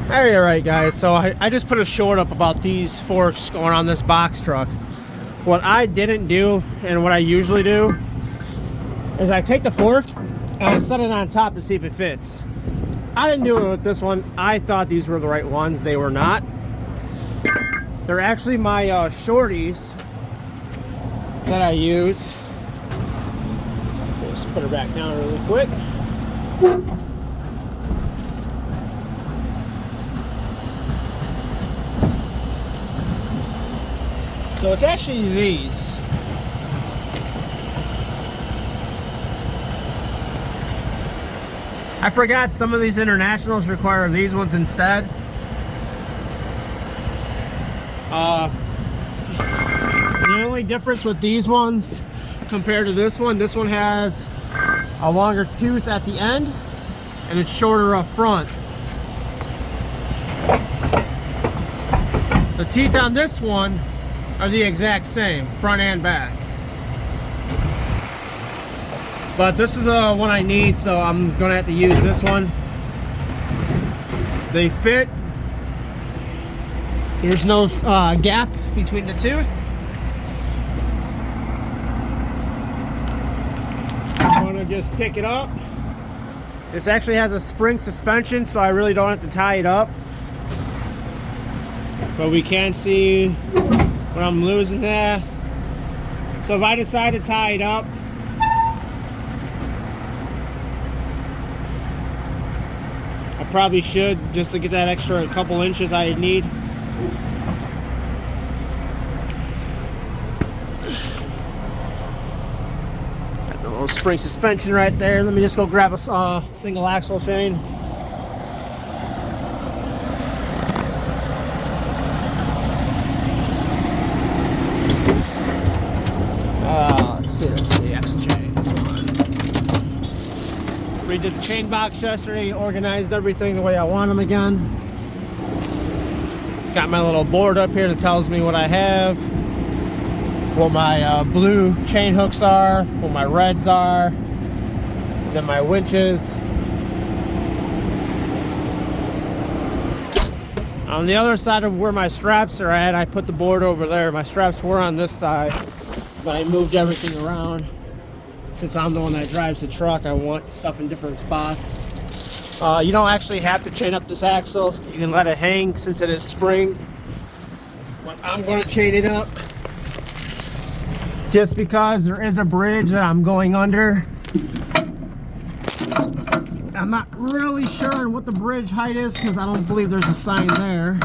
Hey, alright guys, so I just put a short up about these forks going on this box truck. What I didn't do, and what I usually do, is I take the fork and I set it on top to see if it fits. I didn't do it with this one. I thought these were the right ones. They were not. They're actually my shorties that I use. Just put her back down really quick. So it's actually these. I forgot some of these internationals require these ones instead. The only difference with these ones compared to this one has a longer tooth at the end and it's shorter up front. The teeth on this one are the exact same, front and back. But this is the one I need, so I'm gonna have to use this one. They fit. There's no gap between the tooth. I'm gonna just pick it up. This actually has a spring suspension, so I really don't have to tie it up. But we can see when I'm losing there. So if I decide to tie it up, I probably should, just to get that extra couple inches I need. Got the little spring suspension right there. Let me just go grab a single axle chain. Let's see, axle chain, this one. Redid the chain box yesterday, organized everything the way I want them again. Got my little board up here that tells me what I have, what my blue chain hooks are, what my reds are, and then my winches. On the other side of where my straps are at, I put the board over there. My straps were on this side, but I moved everything around. Since I'm the one that drives the truck, I want stuff in different spots. You don't actually have to chain up this axle. You can let it hang since it is spring. But I'm going to chain it up just because there is a bridge that I'm going under. I'm not really sure on what the bridge height is because I don't believe there's a sign there.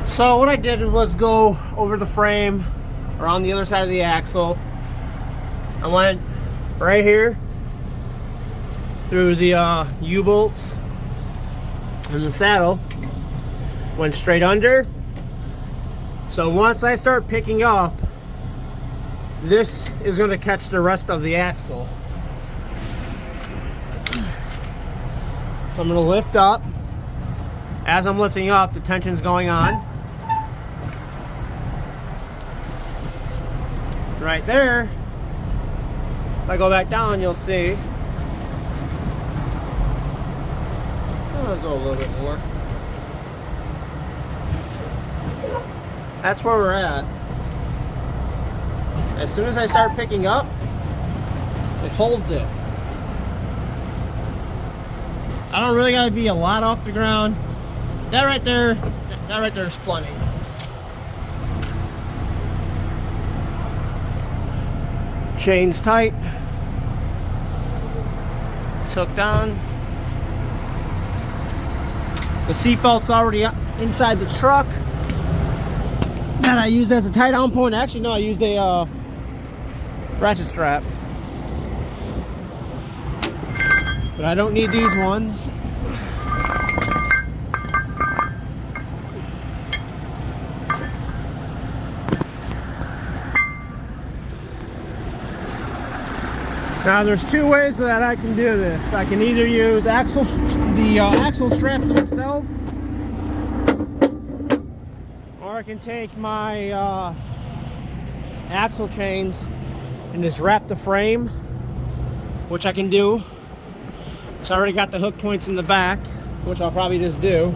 So what I did was go over the frame or on the other side of the axle. I went right here through the U-bolts and the saddle. Went straight under. So once I start picking up, this is going to catch the rest of the axle. So I'm going to lift up. As I'm lifting up, the tension's going on. Right there, if I go back down, you'll see. I'll go a little bit more. That's where we're at. As soon as I start picking up, it holds it. I don't really gotta be a lot off the ground. That right there is plenty. Chain's tight. It's hooked on. The seatbelt's already inside the truck. That I used as a tie down point. Actually, no, I used a ratchet strap. But I don't need these ones. Now there's two ways that I can do this. I can either use the axle straps themselves, Or I can take my axle chains and just wrap the frame, which I can do. So I already got the hook points in the back, which I'll probably just do.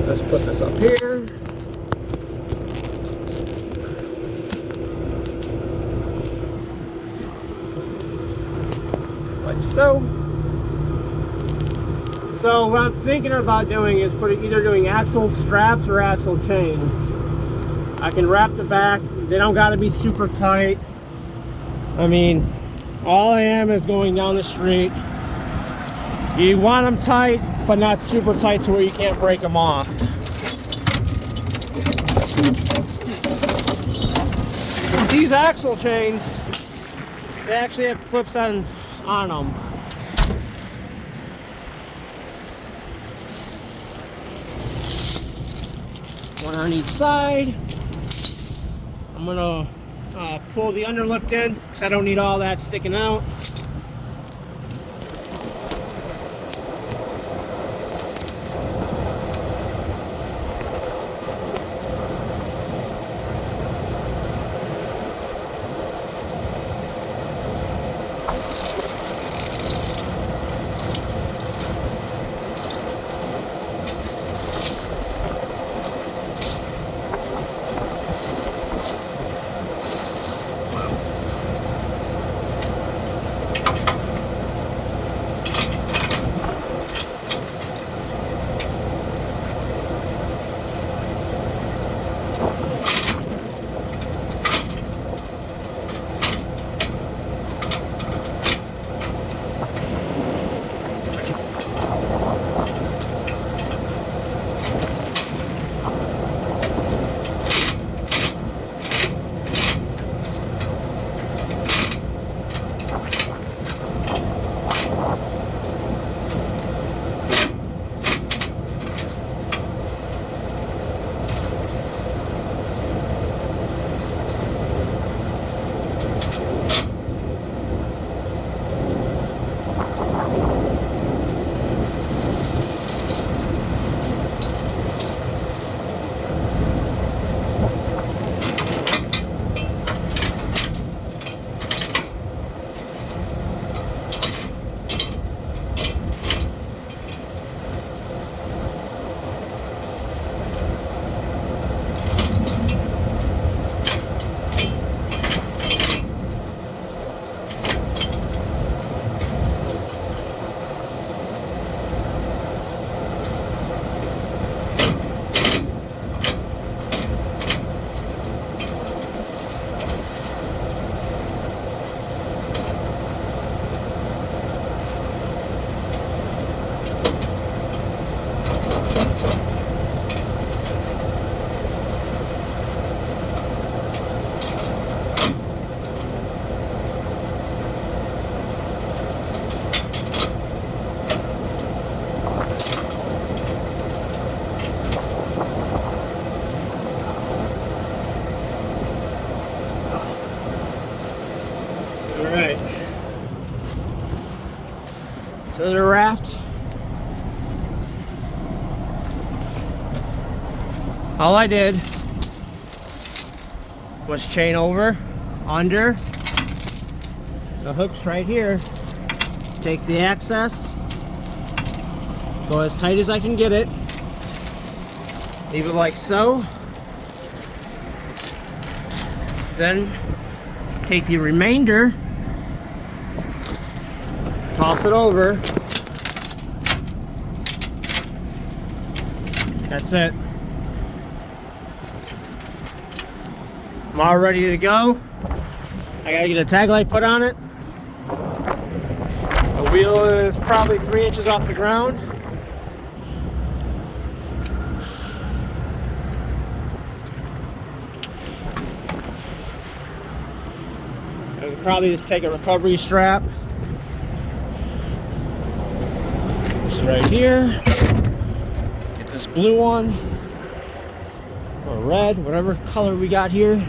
Let's put this up here. Like so. So what I'm thinking about doing is either doing axle straps or axle chains. I can wrap the back. They don't got to be super tight. I mean, all I am is going down the street. You want them tight, but not super tight to where you can't break them off. These axle chains, they actually have clips on them. One on each side. I'm gonna pull the underlift in because I don't need all that sticking out. Alright. So they're wrapped. All I did was chain over, under, the hook's right here. Take the access, go as tight as I can get it, leave it like so. Then take the remainder, toss it over. That's it. I'm all ready to go. I gotta get a tag light put on it. The wheel is probably 3 inches off the ground. I could probably just take a recovery strap. This is right here. Get this blue one, or red, whatever color we got here.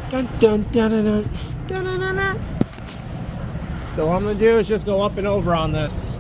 Dun dun dun dun dun dun dun dun. So what I'm gonna do is just go up and over on this.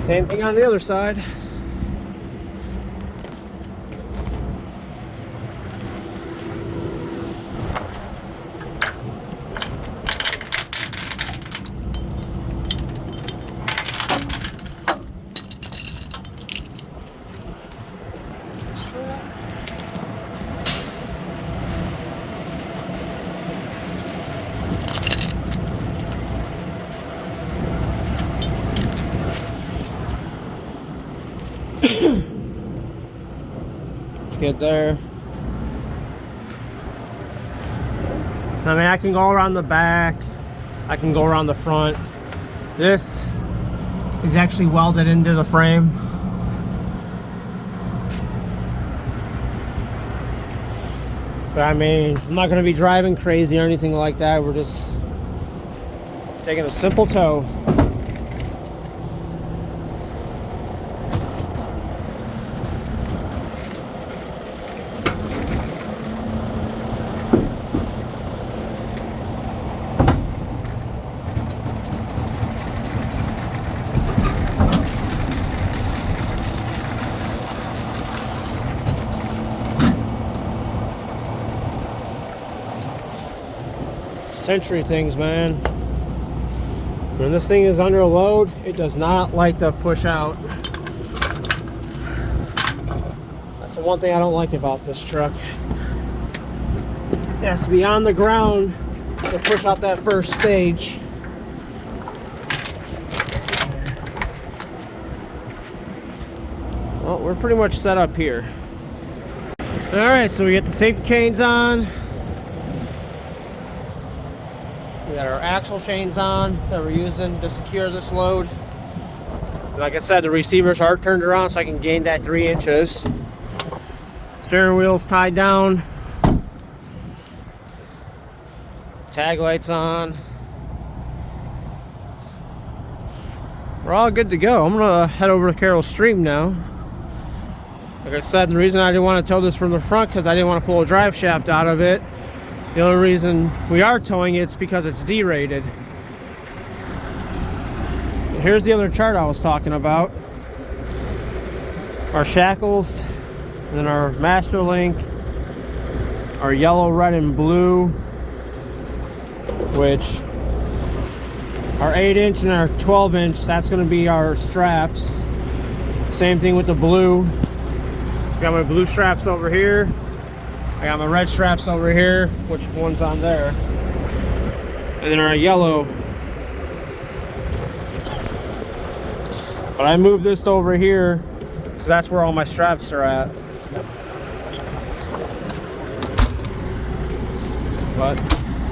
Same thing on the other side. Let's get there. I mean, I can go around the back, I can go around the front. This is actually welded into the frame. But I mean, I'm not going to be driving crazy or anything like that. We're just taking a simple tow. Century things, man. When this thing is under load, it does not like to push out. That's the one thing I don't like about this truck. It has to be on the ground to push out that first stage. Well, we're pretty much set up here. Alright, so we get the safety chains on. We got our axle chains on that we're using to secure this load. Like I said, the receivers are turned around so I can gain that 3 inches. Steering wheel's tied down. Tag lights on. We're all good to go. I'm gonna head over to Carroll Stream now. Like I said, the reason I didn't want to tow this from the front because I didn't want to pull a drive shaft out of it. The only reason we are towing it's because it's D-rated. Here's the other chart I was talking about. Our shackles, and then our master link, our yellow, red, and blue, which our 8-inch and our 12-inch, that's going to be our straps. Same thing with the blue. Got my blue straps over here. I got my red straps over here, which one's on there. And then our yellow. But I moved this over here because that's where all my straps are at. But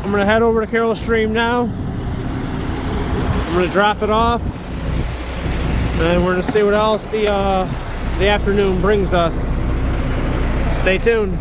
I'm gonna head over to Carroll Stream now. I'm gonna drop it off. And we're gonna see what else the afternoon brings us. Stay tuned.